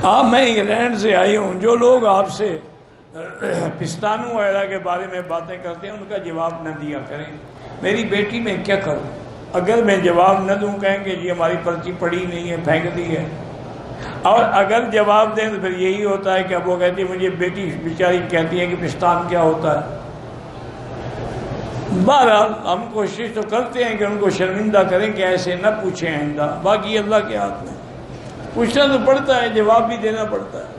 हाँ, मैं इंग्लैंड से आई हूँ। जो लोग आपसे पिस्तानों वगैरह के बारे में बातें करते हैं उनका जवाब न दिया करें। मेरी बेटी में क्या करूँ? अगर मैं जवाब न दूँ कहेंगे जी हमारी पर्ची पड़ी नहीं है, फेंक दी है। और अगर जवाब दें तो फिर यही होता है कि अब वो कहती है, मुझे बेटी बेचारी कहती है कि पिस्तान क्या होता है। बहरहाल हम कोशिश तो करते हैं कि उनको शर्मिंदा करें कि ऐसे न पूछें आइंदा। बाकी अल्लाह के हाथ में, पूछना तो पड़ता है, जवाब भी देना पड़ता है।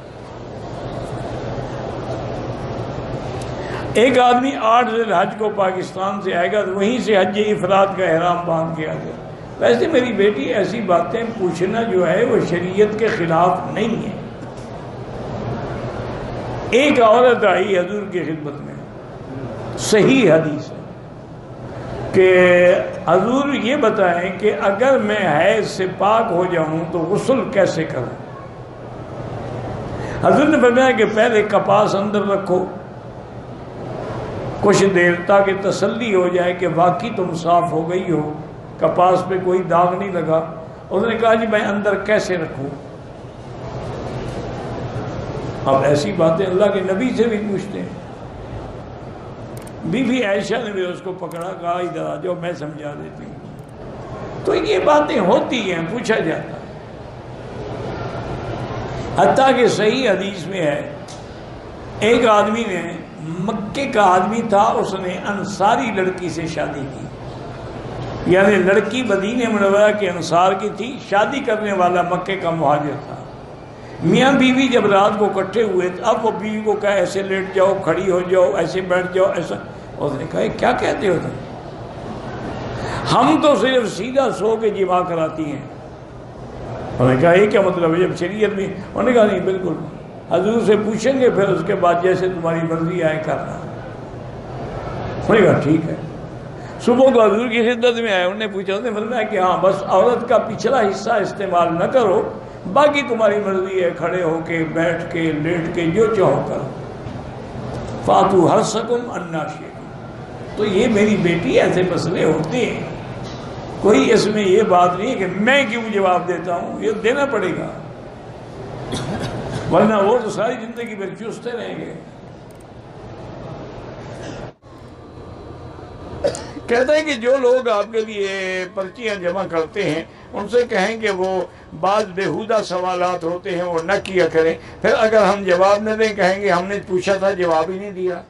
एक आदमी 8 हज को पाकिस्तान से आएगा तो वहीं से हज इफराद का एहराम बांध के आ गया। वैसे मेरी बेटी ऐसी बातें पूछना जो है वो शरीयत के खिलाफ नहीं है। एक औरत आई हजूर की खिदमत में, सही हदीस है कि हजूर ये बताएं कि अगर मैं हैज से पाक हो जाऊं तो गुस्ल कैसे करूं। हजूर ने बताया कि पहले कपास अंदर रखो कुछ देर, ताकि तसल्ली हो जाए कि वाकई तुम साफ हो गई हो, कपास पे कोई दाग नहीं लगा। उसने कहा जी मैं अंदर कैसे रखूं। अब ऐसी बातें अल्लाह के नबी से भी पूछते हैं। बीबी आयशा ने भी उसको पकड़ा, कहा इधर आ जाओ मैं समझा देती हूँ। तो ये बातें होती हैं, पूछा जाता है। हत्ता कि सही हदीस में है, एक आदमी ने, मक्के का आदमी था, उसने अंसारी लड़की से शादी की। यानी लड़की मदीने मुनव्वरा के अंसार की थी, शादी करने वाला मक्के का मुहाजिर था। मियाँ बीवी जब रात को इकट्ठे हुए तो अब वो बीवी को कहा ऐसे लेट जाओ, खड़ी हो जाओ, ऐसे बैठ जाओ, ऐसा। उसने कहा क्या कहते हो तुम? हम तो सिर्फ सीधा सो के जिमा कराती हैं। उन्होंने कहा ये क्या मतलब है जब शरीयत में? उन्होंने कहा नहीं, बिल्कुल हजूर से पूछेंगे फिर उसके बाद जैसे तुम्हारी मर्जी आए करना। उन्होंने कहा ठीक है। सुबह को हजूर की खिदमत में आए, उन्होंने पूछा, उन्होंने बताया कि हाँ बस औरत का पिछला हिस्सा इस्तेमाल न करो, बाकी तुम्हारी मर्जी है, खड़े होके, बैठ के, लेट के, जो चाहो करो। फातू हर सकुम अन्ना शेख। तो ये मेरी बेटी ऐसे मसले होते हैं, कोई इसमें ये बात नहीं है कि मैं क्यों जवाब देता हूँ, ये देना पड़ेगा, वरना वो तो सारी जिंदगी भर चूसते रहेंगे। कहते हैं कि जो लोग आपके लिए पर्चियां जमा करते हैं उनसे कहें कि वो बाद बेहुदा सवालात होते हैं वो न किया करें। फिर अगर हम जवाब न दें कहेंगे हमने पूछा था जवाब ही नहीं दिया।